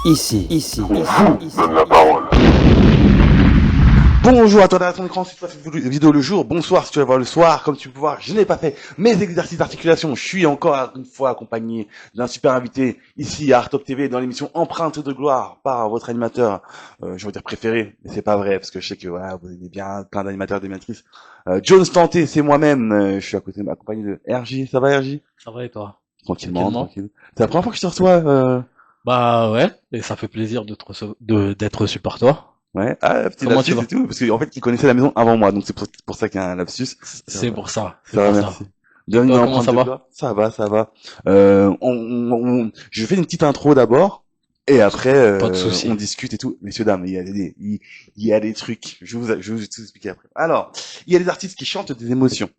Ici. La parole. Bonjour à toi derrière ton écran, si tu as fait cette vidéo le jour, bonsoir si tu vas voir le soir, comme tu peux voir, je n'ai pas fait mes exercices d'articulation, je suis encore une fois accompagné d'un super invité ici à Artop TV dans l'émission Empreinte de gloire par votre animateur, je veux dire préféré, mais c'est pas vrai parce que je sais que voilà, vous aimez bien plein d'animateurs et d'animatrices. Jones Tanté, c'est moi-même, je suis accompagné de RJ, ça va RJ? Ça va et toi? Tranquillement, tranquille. C'est la première fois que je te reçois Bah ouais, et ça fait plaisir d'être reçu par toi. Ouais, petit Comment lapsus tu vas? et tout, parce qu'en fait, il connaissait la maison avant moi, donc c'est pour ça qu'il y a un lapsus. C'est pour ça, c'est Ça va, pour ça. merci. Bienvenue Toi, dans comment Empreinte ça de va? gloire. Ça va. Je fais une petite intro d'abord, et après, Pas de souci. on discute et tout. Messieurs, dames, il y a des trucs. Je vais vous tout expliquer après. Alors, il y a des artistes qui chantent des émotions,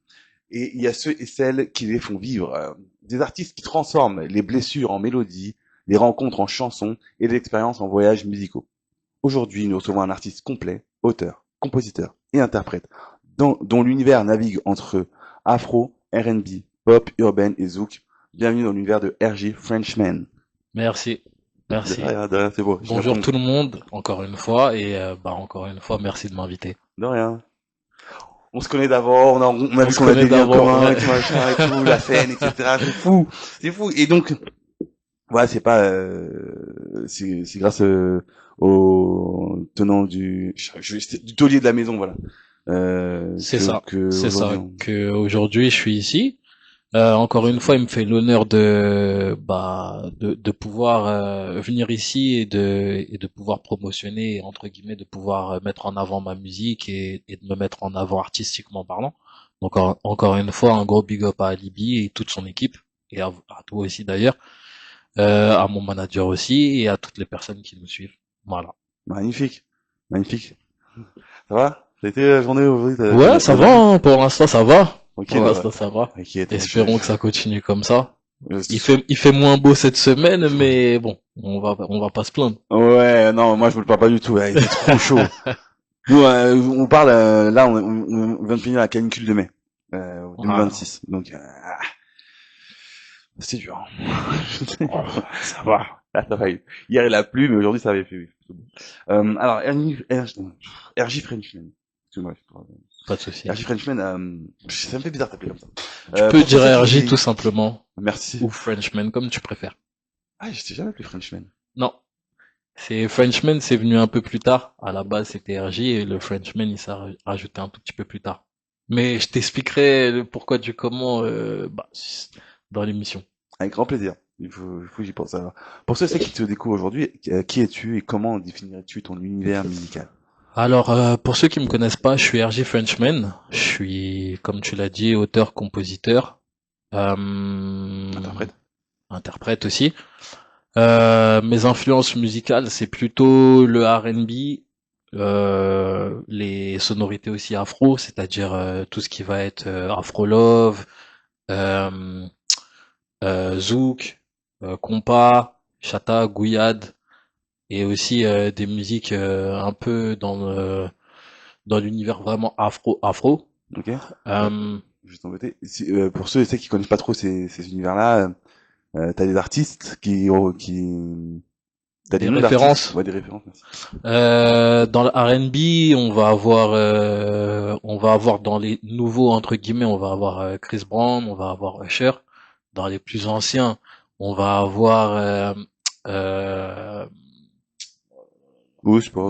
et il y a ceux et celles qui les font vivre. Des artistes qui transforment les blessures en mélodies, les rencontres en chansons, et les expériences en voyages musicaux. Aujourd'hui, nous recevons un artiste complet, auteur, compositeur et interprète, dont l'univers navigue entre afro, R&B, pop, urbain et zouk. Bienvenue dans l'univers de RJ Frenchman. Merci, merci. De rien, c'est beau. Bonjour tout le monde, encore une fois, et encore une fois, merci de m'inviter. De rien. On se connaît d'abord, on a vu se qu'on a des connaît liens d'abord, communs, ouais. et tout, machin, et tout, la scène, etc. C'est fou. Et donc, voilà, c'est pas, c'est grâce au tenant du taulier de la maison, voilà. C'est Que, ça, que c'est ça, aujourd'hui, que aujourd'hui je suis ici. Encore une fois, il me fait l'honneur de pouvoir venir ici et de pouvoir promotionner, entre guillemets, de pouvoir mettre en avant ma musique et de me mettre en avant artistiquement parlant. Donc encore une fois, un gros big up à Alibi et toute son équipe et à toi aussi d'ailleurs, à mon manager aussi et à toutes les personnes qui nous suivent. Voilà. magnifique. Ça va? Ça a été la journée aujourd'hui? Ouais, ça va, hein, pour l'instant ça va. Ok, Pour l'instant ça va. ok, Espérons que ça continue comme ça. je- Il fait moins beau cette semaine, mais bon, on va pas se plaindre. Ouais, non, moi je me le parle pas du tout, ouais, il est trop chaud. Nous, on parle, là, on vient de finir la canicule de mai, 2026. Donc, c'est dur. Ça va. Là, ça va. Hier, il a plu, mais aujourd'hui, ça avait plu. Oui, plutôt bon. Alors, RJ Frenchman. Excuse-moi. Pas de souci. RJ Frenchman, ça me fait bizarre de t'appeler comme ça. Tu peux Pour dire ceux RJ qui- tout simplement, Merci. ou Frenchman, comme tu préfères. Ah, je t'ai jamais appelé Frenchman. Non. C'est Frenchman, c'est venu un peu plus tard. À la base, c'était RJ et le Frenchman, il s'est rajouté un tout petit peu plus tard. Mais je t'expliquerai le pourquoi du comment, dans l'émission. Avec grand plaisir. Il faut que j'y pense. Alors, pour ceux qui te découvrent aujourd'hui, qui es-tu et comment définirais-tu ton univers musical? Alors, pour ceux qui me connaissent pas, je suis RJ Frenchman. Je suis, comme tu l'as dit, auteur, compositeur, interprète aussi. Mes influences musicales, c'est plutôt le R&B, les sonorités aussi afro, c'est-à-dire tout ce qui va être afro love, euh, zouk, compas, chata, gouyade, et aussi des musiques un peu dans l'univers vraiment afro. Ok. Euh, Juste embêté. Pour ceux et celles qui connaissent pas trop ces univers-là, t'as des artistes t'as des des noms références. d'artistes. Ouais, des références, merci. Dans le R&B, on va avoir dans les nouveaux entre guillemets, on va avoir Chris Brown, on va avoir Usher. Dans les plus anciens, on va avoir euh, Oui, je sais pas.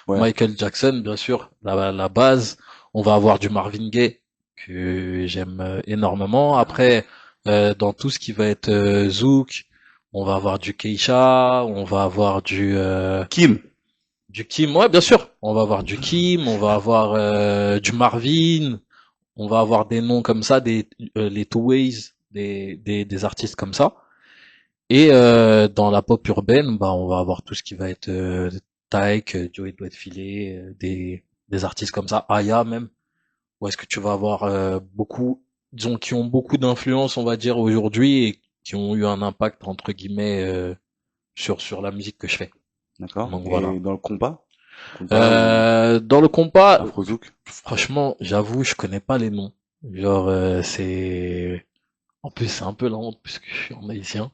Ouais. Michael Jackson, bien sûr, la base. On va avoir du Marvin Gaye que j'aime énormément. Après, dans tout ce qui va être zouk, on va avoir du Keisha, on va avoir Kim. du Kim, ouais, bien sûr. On va avoir du Kim, on va avoir du Marvin, on va avoir des noms comme ça, les Two Ways, des artistes comme ça. Et dans la pop urbaine, bah, on va avoir tout ce qui va être Tyke, Joey Doit Filer, des artistes comme ça, Aya même. Où est-ce que tu vas avoir beaucoup, disons, qui ont beaucoup d'influence, on va dire, aujourd'hui et qui ont eu un impact entre guillemets sur la musique que je fais. D'accord. Donc Et voilà. dans le compas? Dans le compas, Afrozouk. franchement, j'avoue, je connais pas les noms. Genre, c'est En plus, c'est un peu la honte puisque je suis en haïtien.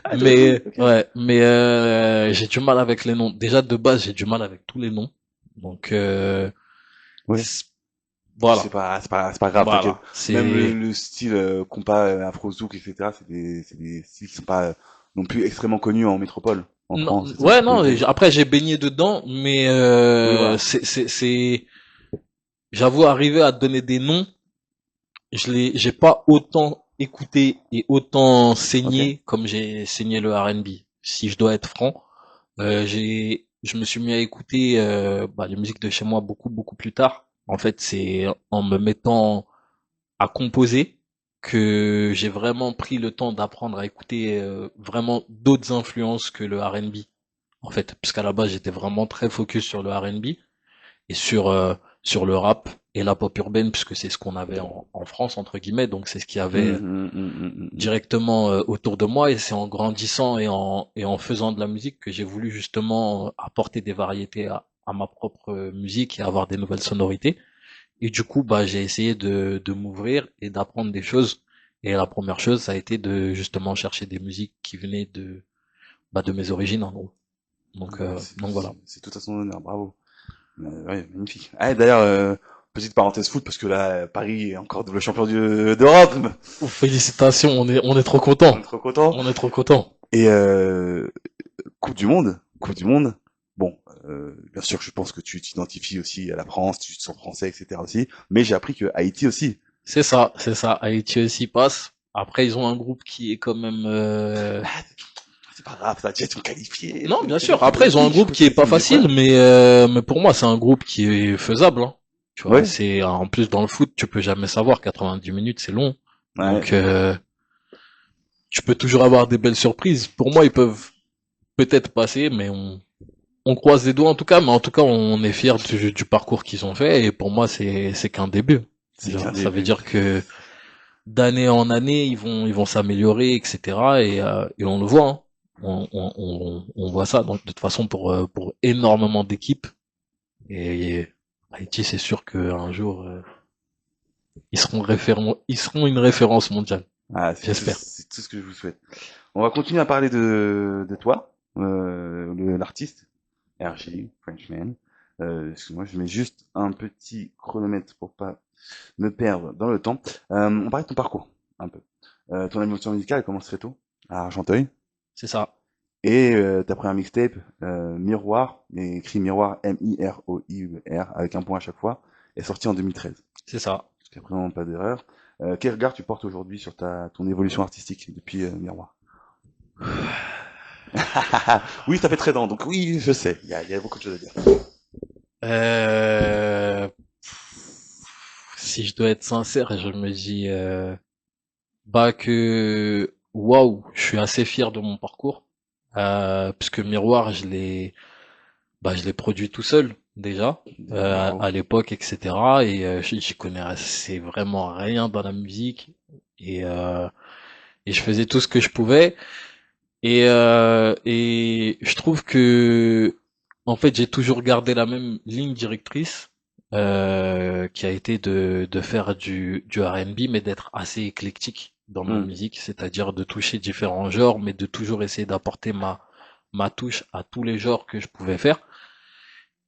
Ah, toi aussi? Mais Ok. ouais, mais j'ai du mal avec les noms. Déjà de base, j'ai du mal avec tous les noms. Donc Ouais. c'est- Puis voilà, c'est pas grave, t'inquiète. voilà. Même C'est le style compas, Afro Zouk, etc. C'est des styles qui sont pas non plus extrêmement connus en métropole. En non, France, c'est ouais, plus non. connu. Après, j'ai baigné dedans, mais Oui, voilà. j'avoue, arriver à donner des noms, j'ai pas autant écouté et autant Ok. saigné comme j'ai saigné le R&B. Si je dois être franc, je me suis mis à écouter les musiques de chez moi beaucoup plus tard. En fait, c'est en me mettant à composer que j'ai vraiment pris le temps d'apprendre à écouter vraiment d'autres influences que le R&B. En fait, puisqu'à la base j'étais vraiment très focus sur le R&B et sur le rap et la pop urbaine puisque c'est ce qu'on avait en France entre guillemets, donc c'est ce qu'il y avait directement autour de moi et c'est en grandissant et en faisant de la musique que j'ai voulu justement apporter des variétés à ma propre musique et avoir des nouvelles sonorités. Et du coup, bah, j'ai essayé de m'ouvrir et d'apprendre des choses. Et la première chose, ça a été de justement chercher des musiques qui venaient de mes origines, en gros. Donc voilà. C'est tout à son honneur, bravo. Ouais, magnifique. Ah, d'ailleurs, petite parenthèse foot, parce que là, Paris est encore double champion d'Europe. Ouf, félicitations, on est trop On est content. trop content. On est trop content. Et Coupe du Monde, Coupe du Monde. Bon, bien sûr, je pense que tu t'identifies aussi à la France, tu te sens français, etc. aussi. Mais j'ai appris que Haïti aussi. C'est ça. Haïti aussi passe. Après, ils ont un groupe qui est quand même. Ah, c'est pas grave, ça, déjà, ils sont qualifiés, Non, bien c'est déjà sûr. très Après, ils ont un positif. groupe qui est pas C'est des facile, points. mais pour moi, c'est un groupe qui est faisable. Hein. Tu vois, Ouais, c'est en plus dans le foot, tu peux jamais savoir. 90 minutes, c'est long. ouais. Donc, tu peux toujours avoir des belles surprises. Pour moi, ils peuvent peut-être passer, mais on croise les doigts en tout cas. Mais en tout cas, on est fiers du parcours qu'ils ont fait. Et pour moi, c'est qu'un début. C'est qu'un Ça veut début. dire que d'année en année, ils vont s'améliorer, etc. Et on le voit. Hein. On voit ça. Donc, de toute façon, pour énormément d'équipes. Et Haïti, c'est sûr qu'un jour, ils seront une référence mondiale. Ah, J'espère. c'est tout ce que je vous souhaite. On va continuer à parler de toi, l'artiste, RJ, Frenchman. Excuse-moi, je mets juste un petit chronomètre pour pas me perdre dans le temps. On parlait de ton parcours, un peu. Ton évolution musicale elle commence très tôt, à Argenteuil. C'est ça. Et ta première mixtape, Miroir, mais écrit Miroir, M-I-R-O-I-R, avec un point à chaque fois, est sortie en 2013. C'est ça. Jusqu'à présent, pas d'erreur. Quel regard tu portes aujourd'hui sur ton évolution artistique depuis Miroir? Oui, ça fait très dents, donc oui, je sais, il y a beaucoup de choses à dire. Euh, Si je dois être sincère, je me dis que waouh, je suis assez fier de mon parcours puisque Miroir, je l'ai produit tout seul déjà Déjà, bravo. à l'époque, etc. Et j'y connaissais vraiment rien dans la musique et euh, et je faisais tout ce que je pouvais et je trouve que en fait j'ai toujours gardé la même ligne directrice qui a été de faire du R&B mais d'être assez éclectique dans ma Hmm. musique, c'est-à-dire de toucher différents genres mais de toujours essayer d'apporter ma touche à tous les genres que je pouvais faire.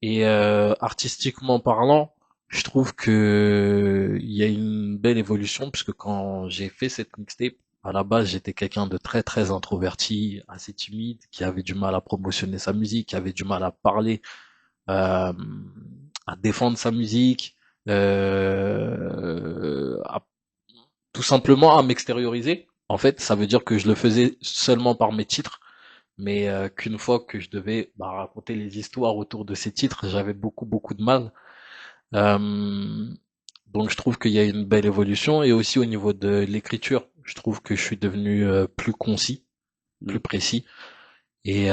Et artistiquement parlant, je trouve que il y a une belle évolution puisque quand j'ai fait cette mixtape, à la base j'étais quelqu'un de très introverti, assez timide, qui avait du mal à promotionner sa musique, qui avait du mal à parler, euh, à défendre sa musique, à tout simplement à m'extérioriser. En fait, ça veut dire que je le faisais seulement par mes titres mais qu'une fois que je devais raconter les histoires autour de ces titres, j'avais beaucoup de mal. Euh, donc je trouve qu'il y a une belle évolution et aussi au niveau de l'écriture, je trouve que je suis devenu plus concis, Hmm. plus précis et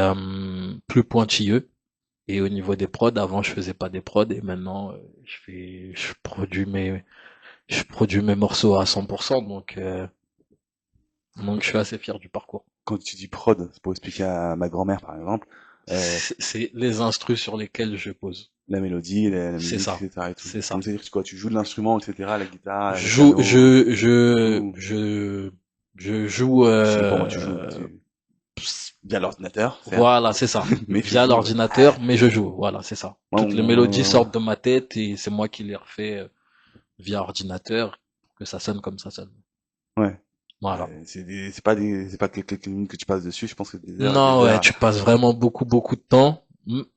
plus pointilleux. Et au niveau des prods, avant je faisais pas des prods et maintenant je produis mes morceaux à 100%. Donc je suis assez fier du parcours. Quand tu dis prod, c'est pour expliquer à ma grand-mère, par exemple. Euh, C'est les instrus sur lesquels je pose. La mélodie, la C'est musique, ça, etc. et tout. c'est ça. Donc c'est-à-dire que quoi, tu joues de l'instrument, etc., la guitare, Je le joue, piano, je, tout. je, je joue, Je sais pas comment tu joues. Via l'ordinateur, certes, voilà, c'est ça. mais tu Via joues. l'ordinateur, mais je joue. Voilà, c'est ça. Moi, Toutes les mélodies sortent de ma tête et c'est moi qui les refais via ordinateur pour que ça sonne comme ça sonne. ouais. Voilà. C'est pas quelques minutes que tu passes dessus. Je pense que Non, des ouais, heures. tu passes vraiment beaucoup de temps.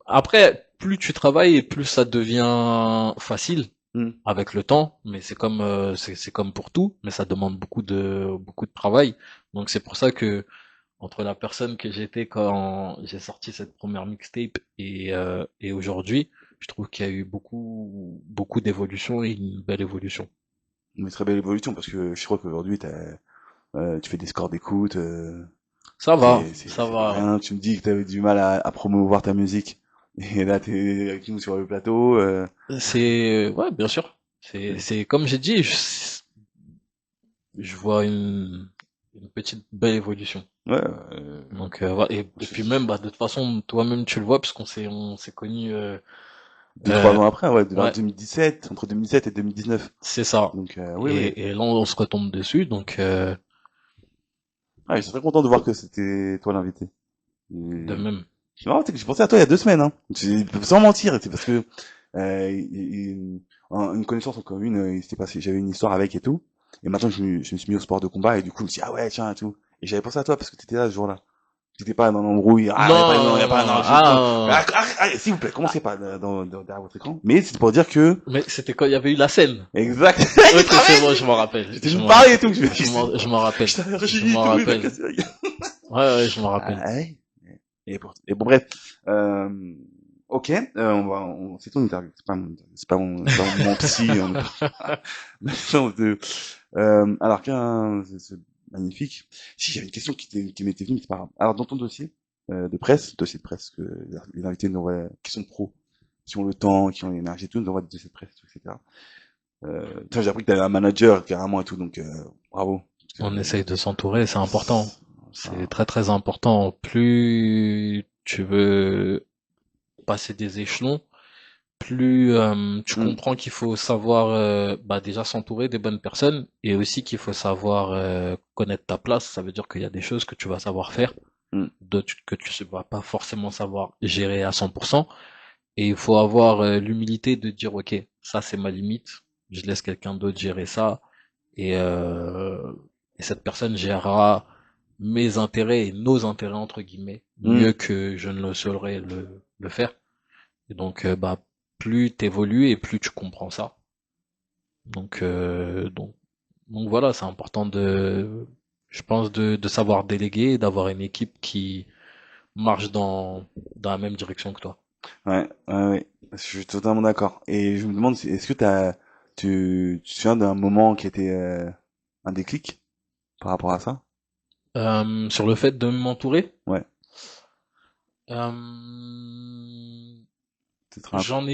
Après, plus tu travailles et plus ça devient facile Hmm. avec le temps, mais c'est comme pour tout, mais ça demande beaucoup de travail. Donc c'est pour ça que entre la personne que j'étais quand j'ai sorti cette première mixtape et aujourd'hui, je trouve qu'il y a eu beaucoup d'évolution et une belle évolution. Une très belle évolution parce que je crois qu'aujourd'hui, tu fais des scores d'écoute. Ça C'est pas va. rien. Tu me dis que t'avais du mal à promouvoir ta musique. Et là, t'es avec nous sur le plateau. Ouais, bien sûr. C'est comme j'ai dit, je vois une petite belle évolution. Ouais, Donc voilà. Et puis même bah de toute façon toi-même tu le vois parce qu'on s'est connus deux, trois euh, ans après, ouais, vers ouais 2017, entre 2017 et 2019. c'est ça. Donc, oui, oui. Et là on se retombe dessus donc Ah, je suis très content de voir que c'était toi l'invité. de Et- même. C'est marrant, tu sais que j'ai pensé à toi il y a 2 semaines, hein. Sans mentir, c'est parce que une connaissance en commune, il s'était passé, j'avais une histoire avec et tout. Et maintenant, je me suis mis au sport de combat et du coup, je me suis dit, ah ouais, tiens, et tout. Et j'avais pensé à toi parce que t'étais là ce jour-là. T'étais pas dans l'embrouille. Ah, Non, il y a pas un non, enregistrement. S'il vous plaît, ah, commencez pas derrière votre écran. Mais c'est pour dire que, mais c'était quand il y avait eu la scène. exact. Tu Ok, te c'est bon, rappelles? je m'en rappelle. J'étais venu me parler et tout. Je m'en rappelle. Je t'avais Je rechignité et m'en tout, il m'a rappelle. cassé la gueule. Ouais, je m'en rappelle. Ah, ouais. Et bon, bref. Ok, c'est ton interview. C'est pas mon psy. Maintenant, alors c'est magnifique. Si j'avais une question qui m'était venue, mais c'est pas grave. Alors dans ton dossier de presse que les invités nous envoient, qui sont pros, qui ont le temps, qui ont l'énergie et tout, nous envoient des dossiers de presse, etc. Toi, j'ai appris que t'avais un manager carrément et tout, donc bravo. Parce On que, essaye de s'entourer, c'est important. C'est ça, très important. Plus tu veux passer des échelons, plus tu hum, comprends qu'il faut savoir bah déjà s'entourer des bonnes personnes et aussi qu'il faut savoir connaître ta place. Ça veut dire qu'il y a des choses que tu vas savoir faire, hum, d'autres que tu ne vas pas forcément savoir gérer à 100%. Et il faut avoir l'humilité de dire ok, ça c'est ma limite, je laisse quelqu'un d'autre gérer ça et, euh, et cette personne gérera mes intérêts et nos intérêts entre guillemets hum. mieux que je ne le saurais le faire. Et donc, bah, plus t'évolues et plus tu comprends ça. Donc, donc voilà, c'est important je pense, de savoir déléguer et d'avoir une équipe qui marche dans la même direction que toi. Ouais, ouais, ouais. Je suis totalement d'accord. Et je me demande, est-ce que tu te souviens d'un moment qui était un déclic par rapport à ça? Sur le fait de m'entourer, Ouais, euh, peut-être un. j'en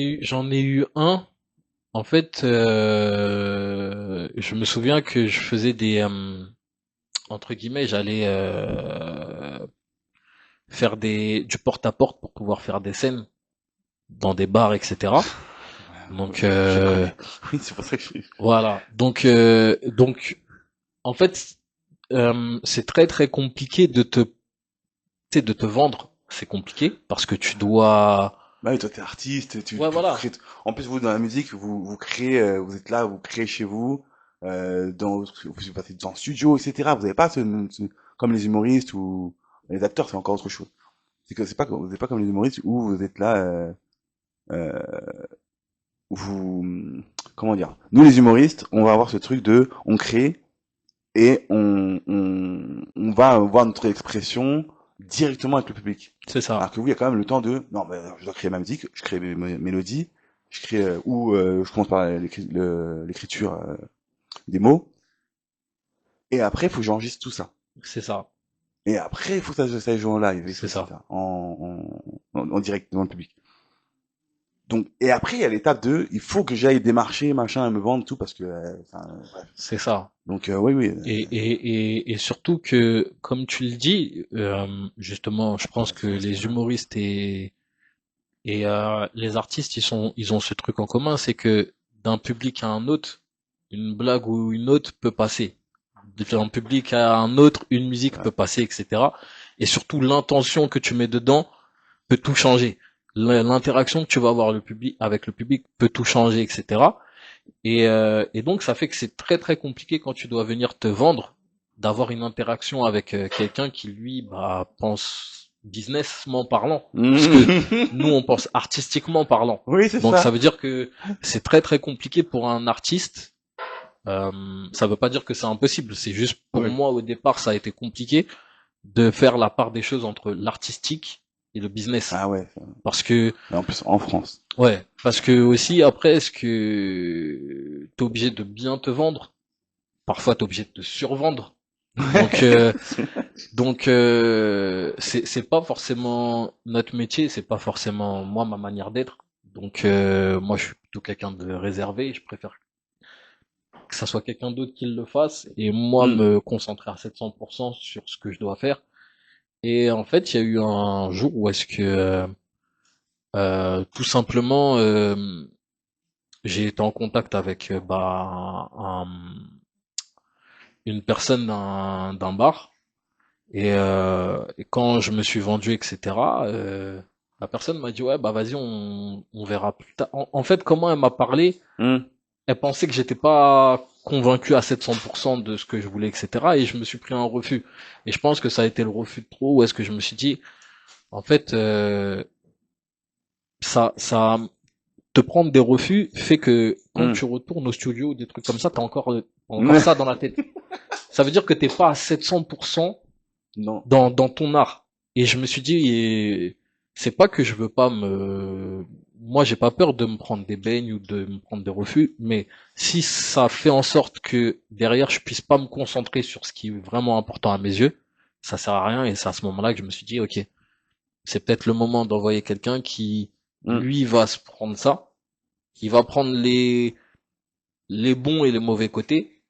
ai eu un. En fait, je me souviens que je faisais entre guillemets, j'allais faire du porte-à-porte pour pouvoir faire des scènes dans des bars, etc. Donc Je connais. Oui, c'est pour ça que voilà. Donc en fait, c'est très compliqué tu sais, de te vendre. C'est compliqué parce que tu dois. Bah oui, toi t'es artiste, Ouais, tu voilà. crées. En plus, vous dans la musique, vous créez, vous êtes là, vous créez chez vous, vous passez dans le studio, etc. Vous n'avez pas comme les humoristes ou les acteurs, c'est encore autre chose. C'est que c'est pas, vous n'êtes pas comme les humoristes où vous êtes là. Euh, vous, comment dire, nous les humoristes, on va avoir ce truc de, on crée et on va voir notre expression directement avec le public. C'est ça. Alors que vous, il y a quand même le temps de, non, ben, je dois créer ma musique, je crée mes mélodies, je crée, je commence par l'écriture des mots, et après, il faut que j'enregistre tout ça. C'est ça. Et après, il faut que ça joue en live et tout, C'est ça. etc. En direct devant le public. Donc, et après, il y a l'étape de, il faut que j'aille démarcher, machin, et me vendre tout parce que, bref. C'est ça. Donc, oui, oui. Et surtout que, comme tu le dis, justement, je pense que les humoristes Et les artistes, ils ont ce truc en commun, c'est que d'un public à un autre, une blague ou une autre peut passer. D'un public à un autre, une musique Ouais. peut passer, etc. Et surtout, l'intention que tu mets dedans peut tout changer. L'interaction que tu vas avoir avec le public peut tout changer, etc. Et donc, ça fait que c'est très très compliqué quand tu dois venir te vendre, d'avoir une interaction avec quelqu'un qui lui pense businessment parlant, puisque nous on pense artistiquement parlant. Oui, c'est Donc ça ça. veut dire que c'est très très compliqué pour un artiste. Ça veut pas dire que c'est impossible, c'est juste pour Oui. moi au départ ça a été compliqué de faire la part des choses entre l'artistique et le business. Ah ouais. Parce que Et en plus, en France. ouais, parce que aussi après, est-ce que t'es obligé de bien te vendre? Parfois, t'es obligé de te survendre. Donc, c'est pas forcément notre métier, c'est pas forcément moi ma manière d'être. Donc, moi, je suis plutôt quelqu'un de réservé. Je préfère que ça soit quelqu'un d'autre qui le fasse et moi Hmm. me concentrer à 700% sur ce que je dois faire. Et en fait, il y a eu un jour où est-ce que tout simplement j'ai été en contact avec une personne d'un bar et quand je me suis vendu, etc. La personne m'a dit ouais bah vas-y on verra plus tard. En fait comment elle m'a parlé, Hmm. elle pensait que j'étais pas convaincu à 700% de ce que je voulais, etc. Et je me suis pris un refus. Et je pense que ça a été le refus de trop où est-ce que je me suis dit en fait ça te prendre des refus fait que quand Hmm. tu retournes au studio, des trucs comme ça, t'as encore ça dans la tête. Ça veut dire que t'es pas à 700% Non. dans ton art. Et je me suis dit, c'est pas que je veux pas moi j'ai pas peur de me prendre des beignes ou de me prendre des refus, mais si ça fait en sorte que derrière je puisse pas me concentrer sur ce qui est vraiment important à mes yeux, ça sert à rien et c'est à ce moment-là que je me suis dit, ok, c'est peut-être le moment d'envoyer quelqu'un qui, Hmm. lui, va se prendre ça, il va prendre les bons et les mauvais côtés,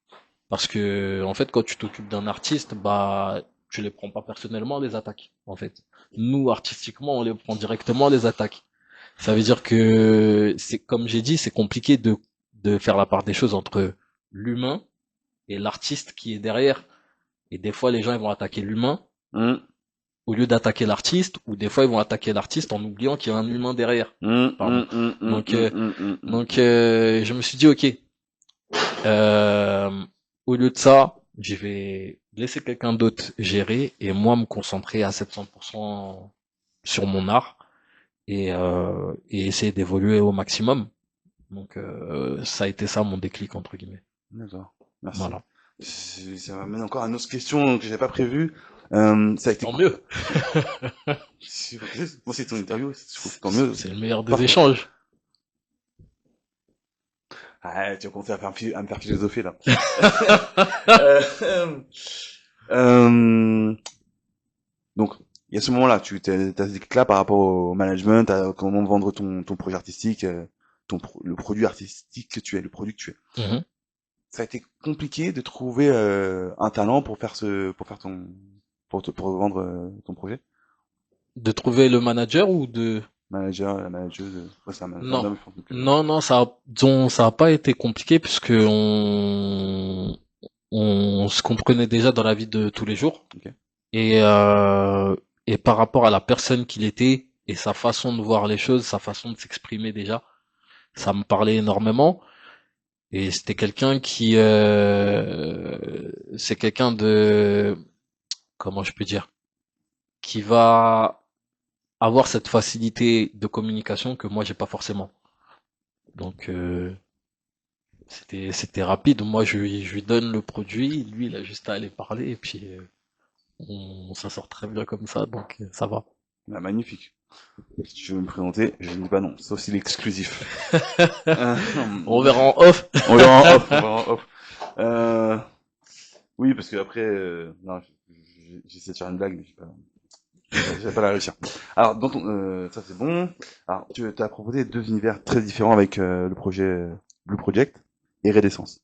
parce que en fait quand tu t'occupes d'un artiste, bah tu les prends pas personnellement les attaques en fait. Nous artistiquement on les prend directement les attaques. Ça veut dire que c'est comme j'ai dit, c'est compliqué de faire la part des choses entre l'humain et l'artiste qui est derrière. Et des fois les gens ils vont attaquer l'humain Hmm. au lieu d'attaquer l'artiste, ou des fois ils vont attaquer l'artiste en oubliant qu'il y a un humain derrière. Hmm. Pardon. Hmm. Hmm. Hmm. Donc Hmm. Hmm. Hmm. Hmm. je me suis dit ok, Euh, au lieu de ça, je vais laisser quelqu'un d'autre gérer et moi me concentrer à 700% sur mon art et essayer d'évoluer au maximum. Donc ça a été ça mon déclic entre guillemets. D'accord. Merci. Voilà. Ça m'amène encore à une autre question que j'avais pas prévue. Ça a été Tant mieux. moi c'est ton interview, je trouve tant mieux. C'est le meilleur des Parfait. échanges. Ah, tu vas commencer à me faire philosopher là. Euh, euh, donc, il y a ce moment-là, t'as ce déclic là par rapport au management, à comment vendre ton projet artistique, le produit artistique que tu es, le produit que tu es. Mhm. Ça a été compliqué de trouver un talent pour faire pour vendre ton projet. De trouver le manager ou de... Manager, la manageuse, ouais, c'est un Non. homme, je pense. Donc, Non, disons, ça a pas été compliqué puisque on se comprenait déjà dans la vie de tous les jours. ok. Et, euh, et par rapport à la personne qu'il était et sa façon de voir les choses, sa façon de s'exprimer déjà, ça me parlait énormément. Et c'était quelqu'un c'est quelqu'un de, comment je peux dire, qui va avoir cette facilité de communication que moi j'ai pas forcément. Donc c'était rapide. Moi je lui donne le produit, lui il a juste à aller parler et puis ça sort très bien comme ça, donc ça va. Ah, magnifique. Si tu veux me présenter, je ne dis pas non, sauf si l'exclusif. Euh, On verra en off. on verra en off, on verra en off. Euh, oui, parce que après, non, j'essaie de faire une blague, mais je vais pas la réussir. Alors, ça c'est bon. Alors, tu as proposé deux univers très différents avec le projet Blue Project et Redescence.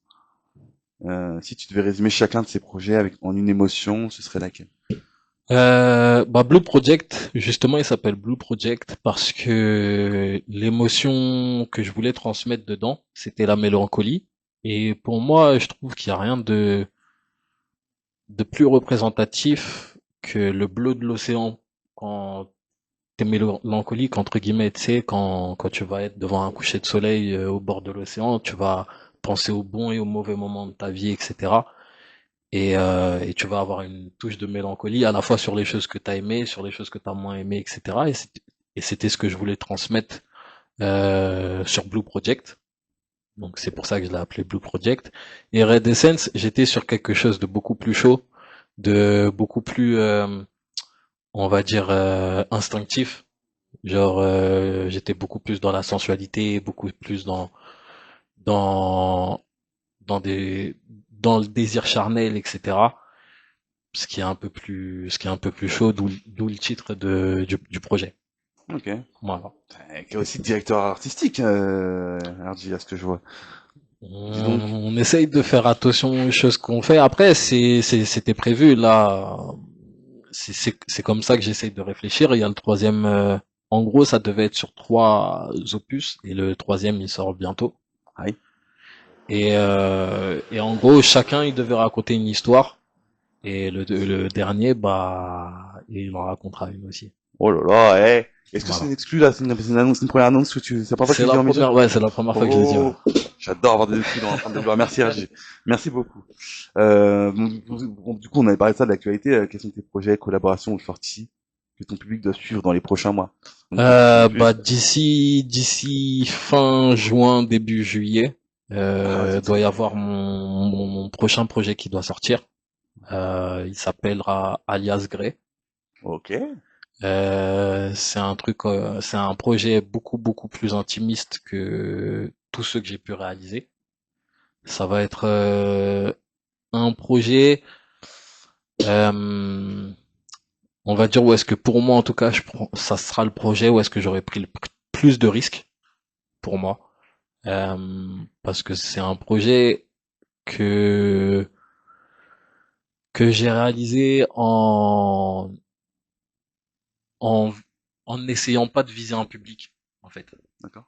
Si tu devais résumer chacun de ces projets en une émotion, ce serait laquelle? Bah Blue Project, justement, il s'appelle Blue Project parce que l'émotion que je voulais transmettre dedans, c'était la mélancolie. Et pour moi, je trouve qu'il y a rien de plus représentatif que le bleu de l'océan quand t'es mélancolique, entre guillemets, tu sais, quand tu vas être devant un coucher de soleil au bord de l'océan, tu vas penser aux bons et aux mauvais moments de ta vie, etc. Et tu vas avoir une touche de mélancolie à la fois sur les choses que tu as aimées, sur les choses que tu as moins aimées, etc. Et c'était ce que je voulais transmettre sur Blue Project. Donc c'est pour ça que je l'ai appelé Blue Project. Et Red Essence, j'étais sur quelque chose de beaucoup plus chaud, de beaucoup plus, on va dire, instinctif. Genre, j'étais beaucoup plus dans la sensualité, beaucoup plus dans, des, dans le désir charnel, etc. Ce qui est un peu plus chaud, d'où le titre du projet. Ok. Voilà. Qui est aussi directeur artistique, RJ, à ce que je vois. Dis donc. On essaye de faire attention aux choses qu'on fait. Après, c'était prévu. Là, c'est comme ça que j'essaye de réfléchir. Il y a le troisième. En gros, ça devait être sur 3 opus et le troisième, il sort bientôt. Aïe. Et en gros, chacun, il devait raconter une histoire. Et le dernier, bah, il en racontera une aussi. Oh là là, eh. Est-ce que c'est Voilà. une exclue là? C'est une annonce, une première annonce que c'est la première fois que tu C'est le dis la en média? première, ouais, c'est la première fois que je le dis, ouais. Oh, j'adore avoir des exclus dans la fin de gloire. Merci RJ. Merci beaucoup. Bon, du coup, on avait parlé de ça, de l'actualité. Quels sont tes projets, collaborations ou sorties que ton public doit suivre dans les prochains mois? Donc, peux-tu nous en dire Bah plus? d'ici fin juin, début juillet, Ah, c'est doit très y bien. avoir mon prochain projet qui doit sortir. Il s'appellera Alias Grey. Ok. C'est un projet beaucoup plus intimiste que tous ceux que j'ai pu réaliser. Ça va être un projet, euh, on va dire où est-ce que pour moi en tout cas, ça sera le projet où est-ce que j'aurais pris le plus de risques pour moi. Parce que c'est un projet que que j'ai réalisé en en n'essayant pas de viser un public en fait. D'accord.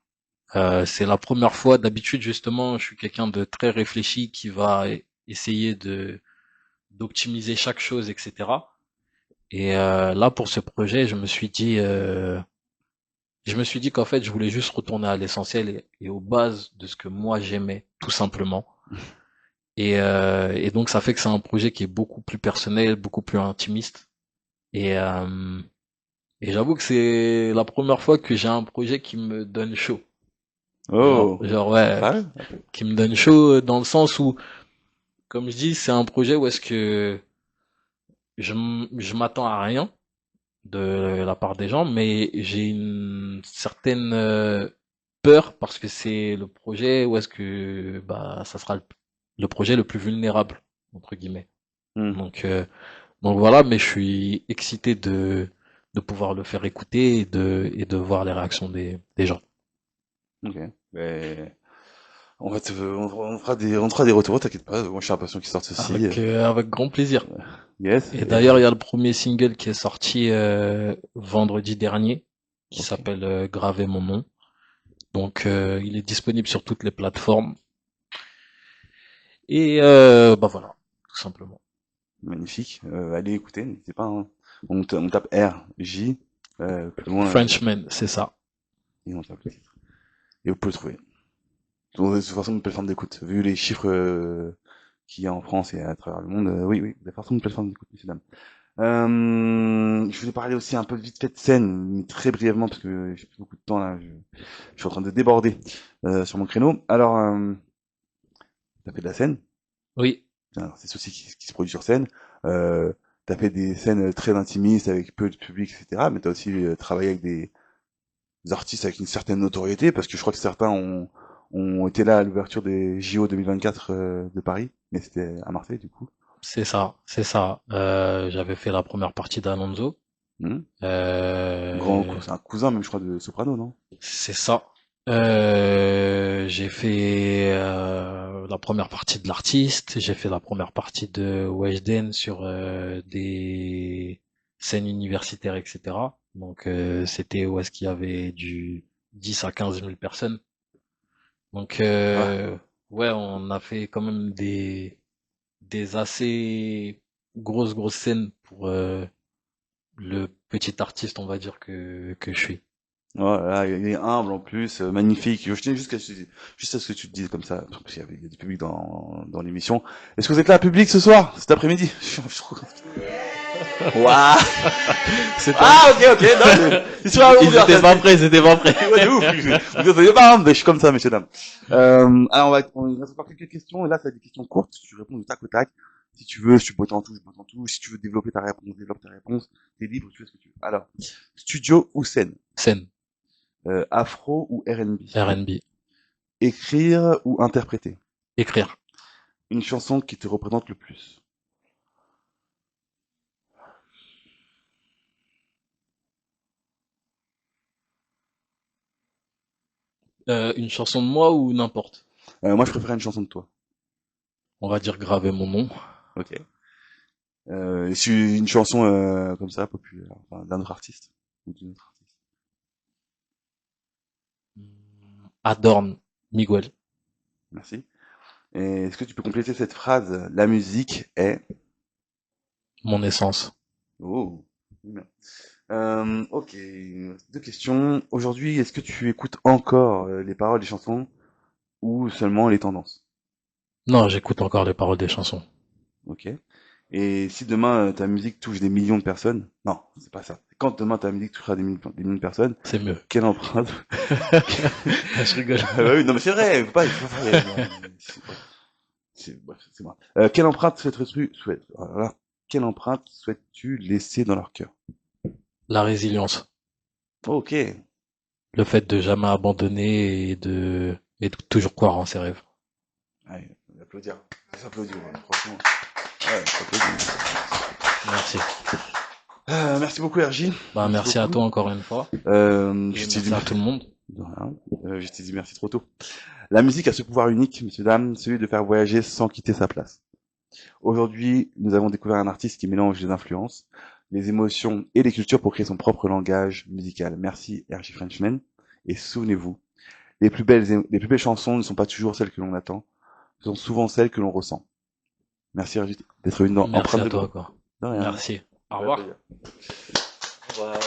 C'est la première fois. D'habitude justement, je suis quelqu'un de très réfléchi qui va essayer de d'optimiser chaque chose, etc. Et là pour ce projet, je me suis dit qu'en fait je voulais juste retourner à l'essentiel et aux bases de ce que moi j'aimais tout simplement. Et donc ça fait que c'est un projet qui est beaucoup plus personnel, beaucoup plus intimiste. Et, euh, et j'avoue que c'est la première fois que j'ai un projet qui me donne chaud. Oh. Ouais, Ah ouais? qui me donne chaud dans le sens où, comme je dis, c'est un projet où est-ce que je m'attends à rien de la part des gens, mais j'ai une certaine peur parce que c'est le projet où est-ce que bah ça sera le projet le plus vulnérable entre guillemets. Hmm. Donc Donc voilà, mais je suis excité de pouvoir le faire écouter et de voir les réactions des gens. Ok. Ben, on fera des retours, t'inquiète pas. Moi, je suis impatient qu'ils sortent aussi. Avec grand plaisir. Yes. Et d'ailleurs, il y a le premier single qui est sorti vendredi dernier, qui Ok. s'appelle Graver mon nom. Donc il est disponible sur toutes les plateformes. Et bah voilà, tout simplement. Magnifique. Allez écouter, n'hésitez pas, hein. On tape R, J, plus loin, Frenchman, c'est ça. et on tape le titre. Et vous pouvez le trouver. De toute façon, une plateforme d'écoute. Vu les chiffres qu'il y a en France et à travers le monde, oui, oui, il y a forcément une plateforme d'écoute, messieurs dames. Je voulais parler aussi un peu vite fait de scène, mais très brièvement, parce que j'ai plus beaucoup de temps là. Je suis en train de déborder sur mon créneau. Alors, t'as fait de la scène. Oui, Alors, c'est ceci qui se produit sur scène. T'as fait des scènes très intimistes avec peu de public, etc. Mais t'as aussi travaillé avec des artistes avec une certaine notoriété, parce que je crois que certains ont été là à l'ouverture des JO 2024 de Paris, mais c'était à Marseille du coup. c'est ça, c'est ça. J'avais fait la première partie d'Alonso. Hmm. Euh, C'est un cousin même, je crois, de Soprano, non? C'est ça. J'ai fait la première partie de l'artiste, j'ai fait la première partie de Weshden sur scène universitaire, etc. Donc c'était où est-ce qu'il y avait du 10 à 15 000 personnes. Donc Ouais. ouais, on a fait quand même des assez grosses scènes pour le petit artiste, on va dire que je suis. Voilà, il est humble en plus, magnifique. Je tenais juste à ce que tu te dises comme ça, parce qu'il y a du public dans l'émission. Est-ce que vous êtes là, public, ce soir, cet après-midi? Waouh! C'était Ah, ok, non, c'est sur la longueur, ça, prêts, ils étaient pas prêts. ouais, de ouf. Vous entendez pas, hein, mais je suis comme ça, messieurs, dames. Alors, on va se faire quelques questions, et là, ça va être des questions courtes, tu réponds du tac au tac. Si tu veux, je botte en tout, je botte en tout. Si tu veux développer ta réponse, développe ta réponse. T'es libre, tu fais ce que tu veux. Alors, studio ou scène? Scène, Afro ou R&B? R&B, Écrire ou interpréter? écrire. Une chanson qui te représente le plus? Une chanson de moi ou n'importe. Moi, je préfère une chanson de toi. On va dire graver mon nom. Ok. Si une chanson comme ça, populaire, enfin, d'un autre artiste ou d'une autre artiste. Adorne, Miguel. Merci. Et est-ce que tu peux compléter cette phrase? La musique est... Mon essence. Oh, bien. Ok, deux questions. Aujourd'hui, est-ce que tu écoutes encore les paroles des chansons ou seulement les tendances? Non, j'écoute encore les paroles des chansons. Ok. Et si demain ta musique touche des millions de personnes, non, c'est pas ça. Quand demain ta musique touchera des millions de personnes, C'est mieux. quelle empreinte? Je rigole. Ah bah oui, non mais c'est vrai, faut pas, bref, c'est moi. Quelle empreinte voilà. Quelle empreinte souhaites-tu laisser dans leur cœur? La résilience. Ok. Le fait de jamais abandonner et de toujours croire en ses rêves. Allez, on va applaudir. On s'applaudit, ouais, franchement. Ouais, on s'applaudit. Merci. Merci beaucoup, RJ. Bah, merci à Beaucoup. toi encore une fois. Je Et t'ai dit merci à tout le monde. de rien. Je t'ai dit merci trop tôt. La musique a ce pouvoir unique, messieurs, dames, celui de faire voyager sans quitter sa place. Aujourd'hui, nous avons découvert un artiste qui mélange les influences, les émotions et les cultures pour créer son propre langage musical. Merci, RJ Frenchman. Et souvenez-vous, les plus belles chansons ne sont pas toujours celles que l'on attend, ce sont souvent celles que l'on ressent. Merci, RJ, d'être venu dans Merci Empreinte à de toi, groupe. quoi. De rien. Merci. Au Ouais, revoir. plaisir. Au revoir.